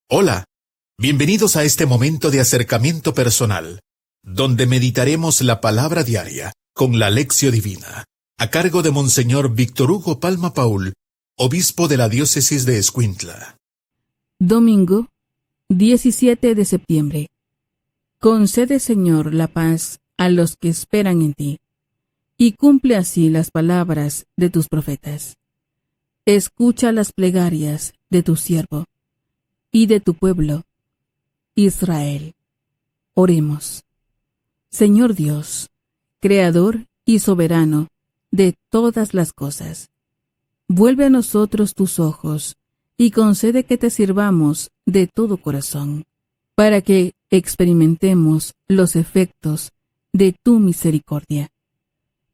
Hola, bienvenidos a este momento de acercamiento personal, donde meditaremos la palabra diaria con la Lección Divina, a cargo de Monseñor Víctor Hugo Palma Paul, obispo de la diócesis de Escuintla. Domingo, 17 de septiembre. Concede, Señor, la paz a los que esperan en ti, y cumple así las palabras de tus profetas. Escucha las plegarias de tu siervo y de tu pueblo, Israel. Oremos. Señor Dios, Creador y soberano de todas las cosas, vuelve a nosotros tus ojos y concede que te sirvamos de todo corazón, para que experimentemos los efectos de tu misericordia.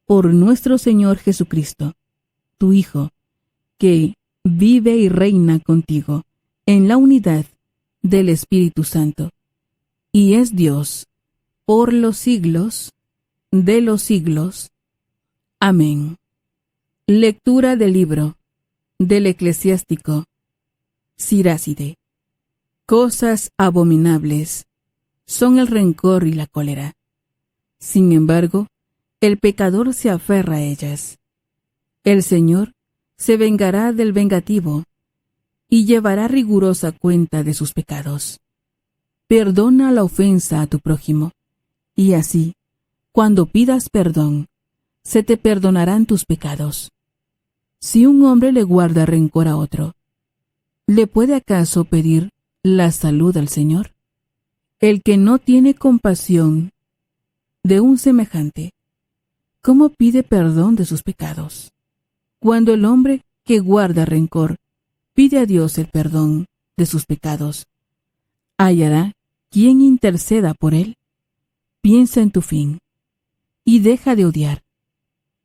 Por nuestro Señor Jesucristo, tu Hijo, que vive y reina contigo en la unidad del Espíritu Santo, y es Dios por los siglos de los siglos. Amén. Lectura del libro del eclesiástico Siráside. Cosas abominables son el rencor y la cólera. Sin embargo, el pecador se aferra a ellas. El Señor se vengará del vengativo y llevará rigurosa cuenta de sus pecados. Perdona la ofensa a tu prójimo, y así, cuando pidas perdón, se te perdonarán tus pecados. Si un hombre le guarda rencor a otro, ¿le puede acaso pedir la salud al Señor? El que no tiene compasión de un semejante, ¿cómo pide perdón de sus pecados? Cuando el hombre que guarda rencor pide a Dios el perdón de sus pecados, hallará quien interceda por él. Piensa en tu fin y deja de odiar.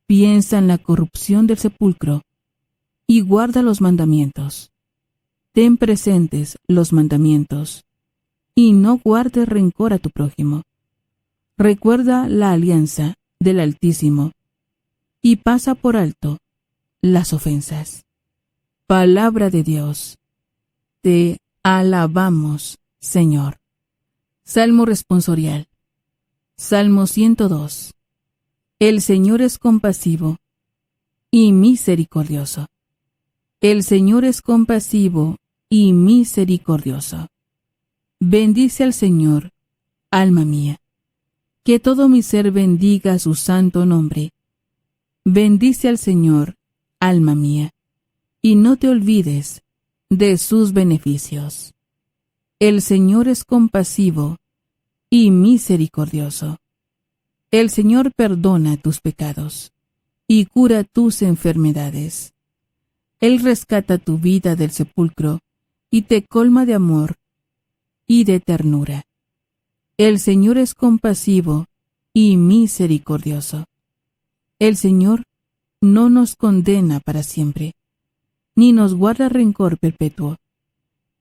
Piensa en la corrupción del sepulcro y guarda los mandamientos. Ten presentes los mandamientos y no guardes rencor a tu prójimo. Recuerda la alianza del Altísimo y pasa por alto las ofensas. Palabra de Dios. Te alabamos, Señor. Salmo responsorial. Salmo 102. El Señor es compasivo y misericordioso. El Señor es compasivo y misericordioso. Bendice al Señor, alma mía. Que todo mi ser bendiga su santo nombre. Bendice al Señor, alma mía, y no te olvides de sus beneficios. El Señor es compasivo y misericordioso. El Señor perdona tus pecados y cura tus enfermedades. Él rescata tu vida del sepulcro y te colma de amor y de ternura. El Señor es compasivo y misericordioso. El Señor no nos condena para siempre, ni nos guarda rencor perpetuo.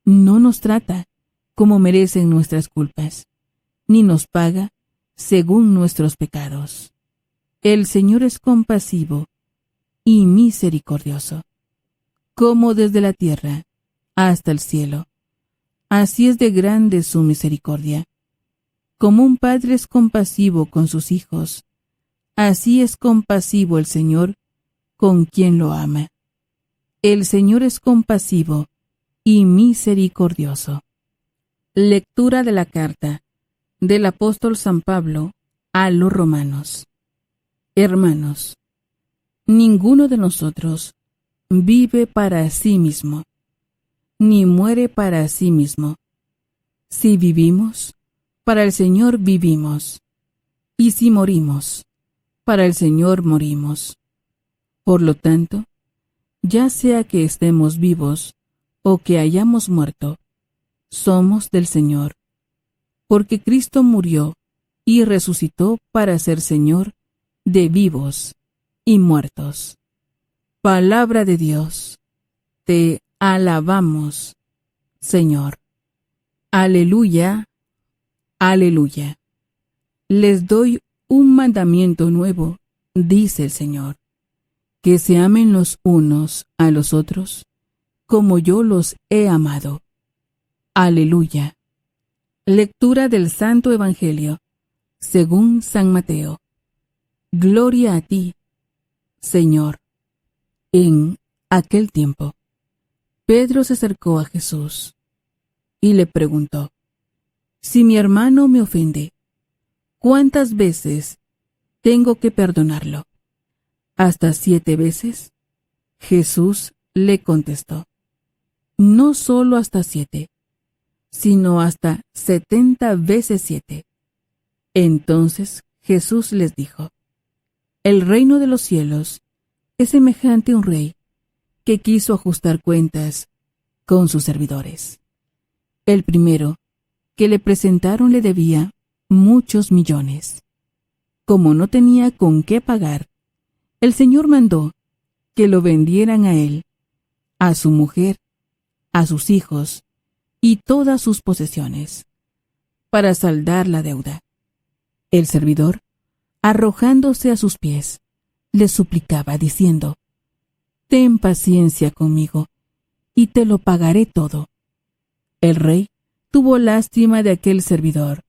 No nos trata como merecen nuestras culpas, ni nos paga según nuestros pecados. El Señor es compasivo y misericordioso, como desde la tierra hasta el cielo. Así es de grande su misericordia. Como un padre es compasivo con sus hijos, así es compasivo el Señor con quien lo ama. El Señor es compasivo y misericordioso. Lectura de la carta del apóstol San Pablo a los romanos. Hermanos, ninguno de nosotros vive para sí mismo, ni muere para sí mismo. Si vivimos, para el Señor vivimos, y si morimos, para el Señor morimos. Por lo tanto, ya sea que estemos vivos o que hayamos muerto, somos del Señor, porque Cristo murió y resucitó para ser Señor de vivos y muertos. Palabra de Dios. Te alabamos, Señor. Aleluya, aleluya. Les doy un mandamiento nuevo, dice el Señor, que se amen los unos a los otros, como yo los he amado. Aleluya. Lectura del Santo Evangelio, según San Mateo. Gloria a ti, Señor. En aquel tiempo, Pedro se acercó a Jesús y le preguntó: Si mi hermano me ofende, ¿cuántas veces tengo que perdonarlo? ¿Hasta 7 veces? Jesús le contestó: No solo hasta 7, sino hasta 70 veces 7. Entonces Jesús les dijo: El reino de los cielos es semejante a un rey que quiso ajustar cuentas con sus servidores. El primero que le presentaron le debía muchos millones. Como no tenía con qué pagar, el Señor mandó que lo vendieran a él, a su mujer, a sus hijos y todas sus posesiones, para saldar la deuda. El servidor, arrojándose a sus pies, le suplicaba diciendo: Ten paciencia conmigo, y te lo pagaré todo. El rey tuvo lástima de aquel servidor,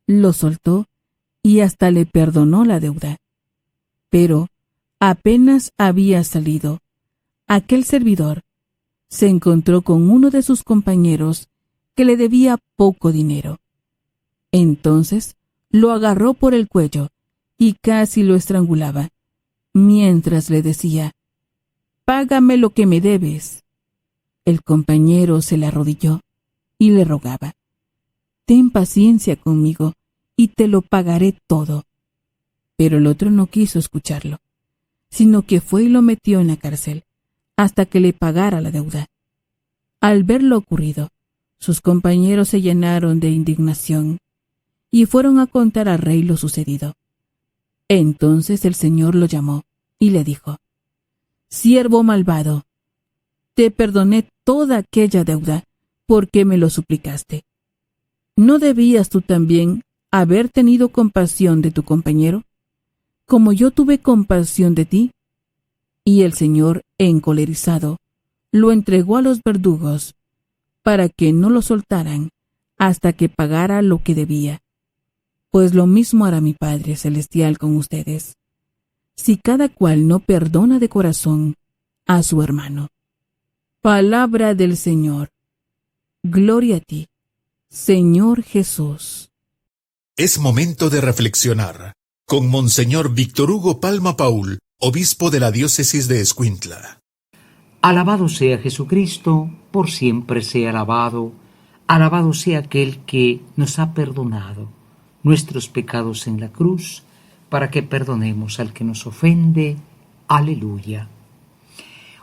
lo soltó y hasta le perdonó la deuda. Pero apenas había salido, aquel servidor se encontró con uno de sus compañeros que le debía poco dinero. Entonces lo agarró por el cuello y casi lo estrangulaba, mientras le decía: Págame lo que me debes. El compañero se le arrodilló y le rogaba: Ten paciencia conmigo y te lo pagaré todo. Pero el otro no quiso escucharlo, sino que fue y lo metió en la cárcel hasta que le pagara la deuda. Al ver lo ocurrido, sus compañeros se llenaron de indignación y fueron a contar al rey lo sucedido. Entonces el Señor lo llamó y le dijo: Siervo malvado, te perdoné toda aquella deuda porque me lo suplicaste. ¿No debías tú también haber tenido compasión de tu compañero, como yo tuve compasión de ti? Y el Señor, encolerizado, lo entregó a los verdugos para que no lo soltaran hasta que pagara lo que debía. Pues lo mismo hará mi Padre Celestial con ustedes, si cada cual no perdona de corazón a su hermano. Palabra del Señor. Gloria a ti, Señor Jesús. Es momento de reflexionar con Monseñor Víctor Hugo Palma Paul, obispo de la diócesis de Escuintla. Alabado sea Jesucristo, por siempre sea alabado. Alabado sea aquel que nos ha perdonado nuestros pecados en la cruz, para que perdonemos al que nos ofende. Aleluya.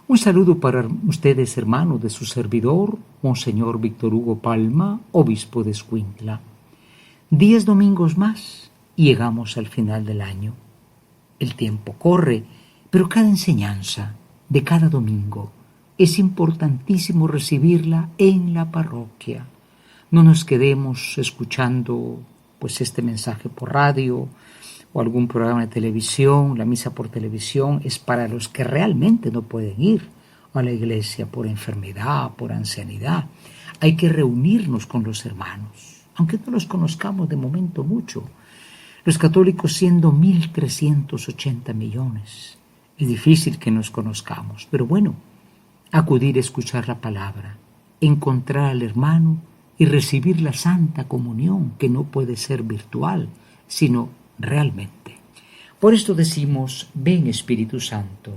Un saludo para ustedes, hermanos, de su servidor, Monseñor Víctor Hugo Palma, obispo de Escuintla. 10 domingos más y llegamos al final del año. El tiempo corre, pero cada enseñanza de cada domingo es importantísimo recibirla en la parroquia. No nos quedemos escuchando este mensaje por radio o algún programa de televisión. La misa por televisión es para los que realmente no pueden ir a la iglesia por enfermedad, por ancianidad. Hay que reunirnos con los hermanos, aunque no los conozcamos de momento mucho. Los católicos siendo 1.380 millones, es difícil que nos conozcamos, pero bueno, acudir a escuchar la palabra, encontrar al hermano y recibir la Santa Comunión, que no puede ser virtual, sino realmente. Por esto decimos: ven Espíritu Santo,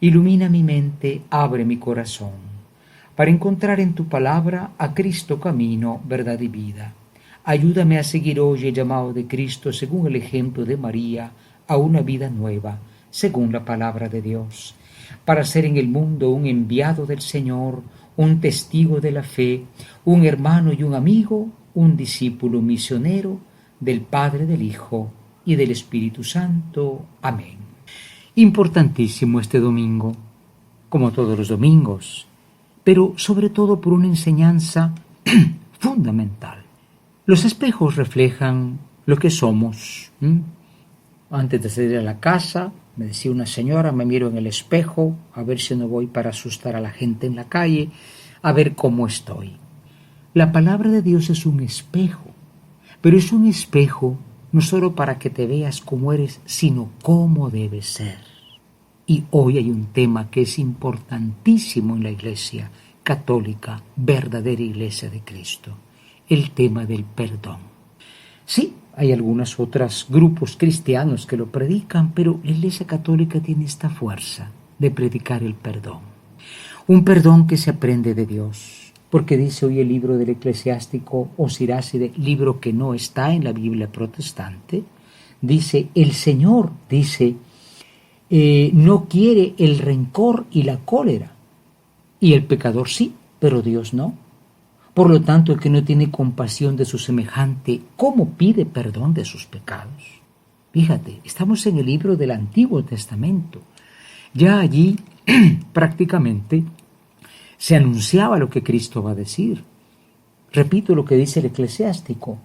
ilumina mi mente, abre mi corazón, para encontrar en tu palabra a Cristo camino, verdad y vida. Ayúdame a seguir hoy el llamado de Cristo según el ejemplo de María, a una vida nueva, según la palabra de Dios, para ser en el mundo un enviado del Señor, un testigo de la fe, un hermano y un amigo, un discípulo misionero del Padre, del Hijo y del Espíritu Santo. Amén. Importantísimo este domingo, como todos los domingos, pero sobre todo por una enseñanza fundamental. Los espejos reflejan lo que somos. Antes de salir a la casa, me decía una señora, me miro en el espejo, a ver si no voy para asustar a la gente en la calle, a ver cómo estoy. La palabra de Dios es un espejo, pero es un espejo no solo para que te veas cómo eres, sino cómo debes ser. Y hoy hay un tema que es importantísimo en la Iglesia católica, verdadera Iglesia de Cristo, el tema del perdón. Sí, hay algunos otros grupos cristianos que lo predican, pero la Iglesia católica tiene esta fuerza de predicar el perdón. Un perdón que se aprende de Dios, porque dice hoy el libro del eclesiástico o Siráside, libro que no está en la Biblia protestante, dice, el Señor, dice, no quiere el rencor y la cólera, y el pecador sí, pero Dios no. Por lo tanto, el que no tiene compasión de su semejante, ¿cómo pide perdón de sus pecados? Fíjate, estamos en el libro del Antiguo Testamento. Ya allí prácticamente se anunciaba lo que Cristo va a decir. Repito lo que dice el eclesiástico.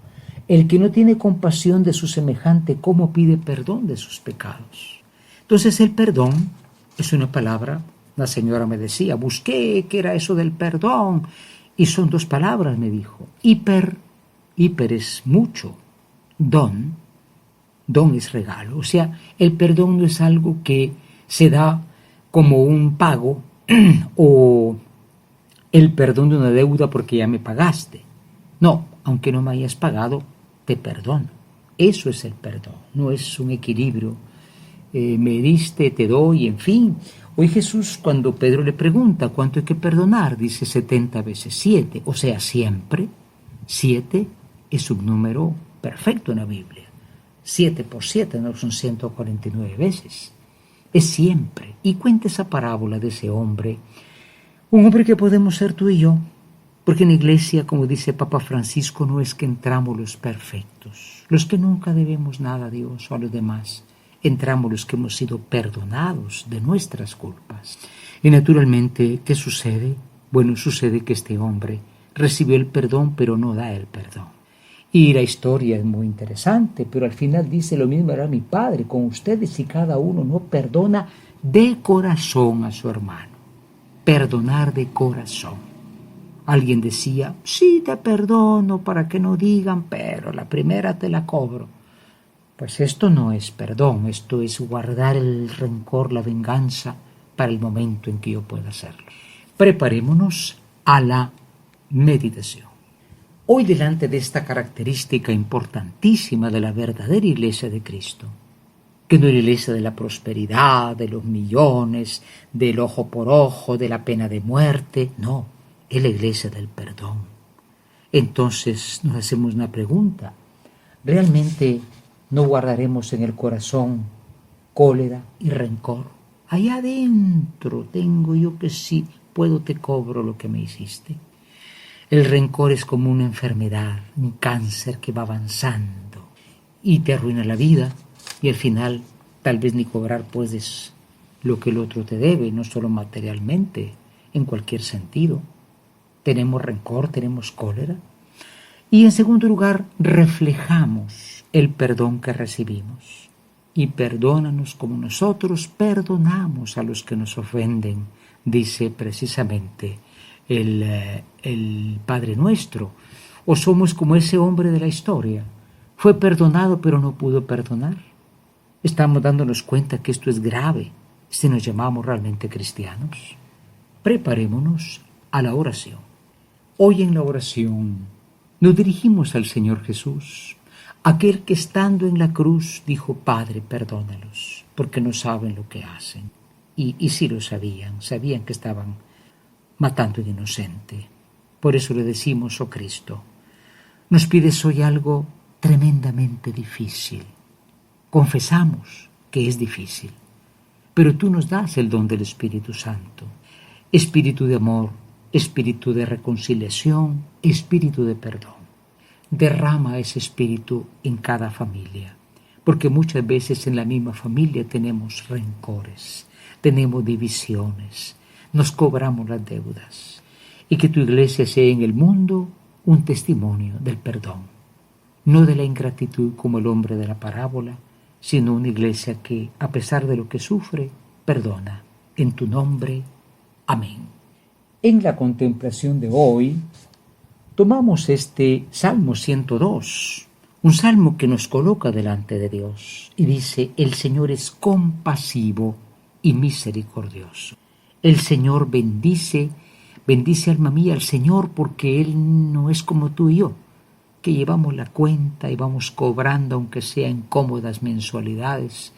El que no tiene compasión de su semejante, ¿cómo pide perdón de sus pecados? Entonces el perdón es una palabra, la señora me decía, busqué qué era eso del perdón, y son dos palabras, me dijo. Hiper es mucho, don es regalo. O sea, el perdón no es algo que se da como un pago o el perdón de una deuda porque ya me pagaste. No, aunque no me hayas pagado, te perdono. Eso es el perdón, no es un equilibrio. Me diste, te doy, en fin. Hoy Jesús, cuando Pedro le pregunta cuánto hay que perdonar, dice 70 veces 7, o sea, siempre. 7 es un número perfecto en la Biblia. 7 por 7 no son 149 veces. Es siempre. Y cuenta esa parábola de ese hombre, un hombre que podemos ser tú y yo, porque en la iglesia, como dice Papa Francisco, no es que entramos los perfectos, los que nunca debemos nada a Dios o a los demás. Entramos los que hemos sido perdonados de nuestras culpas. Y naturalmente, ¿qué sucede? Bueno, sucede que este hombre recibió el perdón, pero no da el perdón. Y la historia es muy interesante, pero al final dice lo mismo era mi padre con ustedes si cada uno no perdona de corazón a su hermano. Perdonar de corazón. Alguien decía, sí te perdono para que no digan, pero la primera te la cobro. Pues esto no es perdón, esto es guardar el rencor, la venganza para el momento en que yo pueda hacerlo. Preparémonos a la meditación. Hoy delante de esta característica importantísima de la verdadera Iglesia de Cristo, que no es la Iglesia de la prosperidad, de los millones, del ojo por ojo, de la pena de muerte, no, es la Iglesia del perdón. Entonces nos hacemos una pregunta, ¿realmente no guardaremos en el corazón cólera y rencor? Allá adentro tengo yo que sí, puedo te cobro lo que me hiciste. El rencor es como una enfermedad, un cáncer que va avanzando y te arruina la vida y al final tal vez ni cobrar puedes lo que el otro te debe, no solo materialmente, en cualquier sentido. Tenemos rencor, tenemos cólera. Y en segundo lugar, reflejamos el perdón que recibimos. Y perdónanos como nosotros perdonamos a los que nos ofenden, dice precisamente el Padre Nuestro. O somos como ese hombre de la historia. Fue perdonado pero no pudo perdonar. Estamos dándonos cuenta que esto es grave si nos llamamos realmente cristianos. Preparémonos a la oración. Hoy en la oración nos dirigimos al Señor Jesús, aquel que estando en la cruz dijo, Padre, perdónalos, porque no saben lo que hacen. Y sí lo sabían que estaban matando a un inocente. Por eso le decimos, oh Cristo, nos pides hoy algo tremendamente difícil. Confesamos que es difícil, pero tú nos das el don del Espíritu Santo, espíritu de amor, espíritu de reconciliación, espíritu de perdón. Derrama ese espíritu en cada familia, porque muchas veces en la misma familia tenemos rencores, tenemos divisiones, nos cobramos las deudas. Y que tu iglesia sea en el mundo un testimonio del perdón, no de la ingratitud como el hombre de la parábola, sino una iglesia que, a pesar de lo que sufre, perdona. En tu nombre, amén. En la contemplación de hoy, Tomamos este Salmo 102, un salmo que nos coloca delante de Dios y dice: el Señor es compasivo y misericordioso. El Señor bendice alma mía al Señor, porque Él no es como tú y yo, que llevamos la cuenta y vamos cobrando, aunque sea en cómodas mensualidades.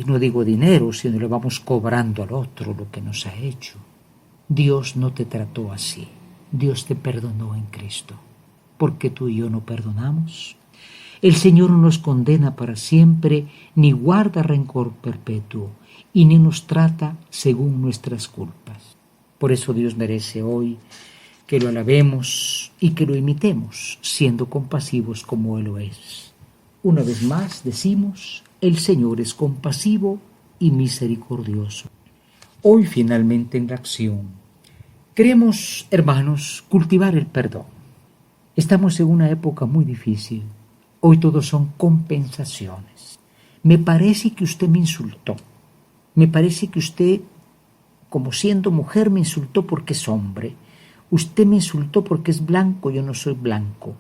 No digo dinero, sino le vamos cobrando al otro lo que nos ha hecho. Dios no te trató así. Dios te perdonó en Cristo. ¿Por qué tú y yo no perdonamos? El Señor no nos condena para siempre, ni guarda rencor perpetuo, y ni nos trata según nuestras culpas. Por eso Dios merece hoy que lo alabemos y que lo imitemos, siendo compasivos como Él lo es. Una vez más decimos: el Señor es compasivo y misericordioso. Hoy finalmente en la acción queremos, hermanos, cultivar el perdón. Estamos en una época muy difícil. Hoy todos son compensaciones. Me parece que usted me insultó. Me parece que usted, como siendo mujer, me insultó porque es hombre. Usted me insultó porque es blanco, yo no soy blanco.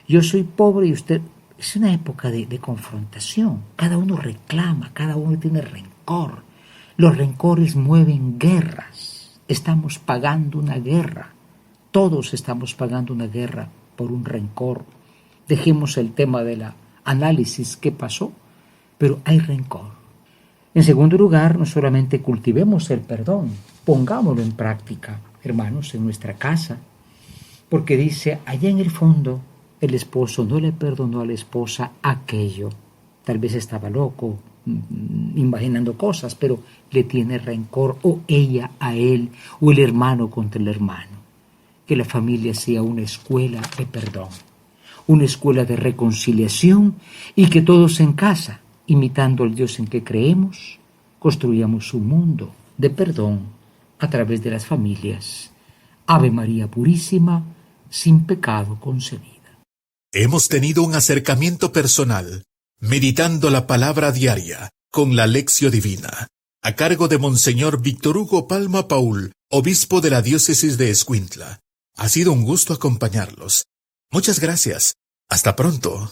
Yo soy pobre y usted... Es una época de confrontación. Cada uno reclama, cada uno tiene rencor. Los rencores mueven guerras. Estamos pagando una guerra. Todos estamos pagando una guerra por un rencor. Dejemos el tema del análisis qué pasó, pero hay rencor. En segundo lugar, no solamente cultivemos el perdón, pongámoslo en práctica, hermanos, en nuestra casa, porque dice, allá en el fondo, el esposo no le perdonó a la esposa aquello. Tal vez estaba loco, imaginando cosas, pero le tiene rencor, o ella a él, o el hermano contra el hermano. Que la familia sea una escuela de perdón, una escuela de reconciliación, y que todos en casa, imitando al Dios en que creemos, construyamos un mundo de perdón a través de las familias. Ave María Purísima, sin pecado concebida. Hemos tenido un acercamiento personal, meditando la palabra diaria con la Lección Divina, a cargo de Monseñor Víctor Hugo Palma Paul, obispo de la diócesis de Escuintla. Ha sido un gusto acompañarlos. Muchas gracias. Hasta pronto.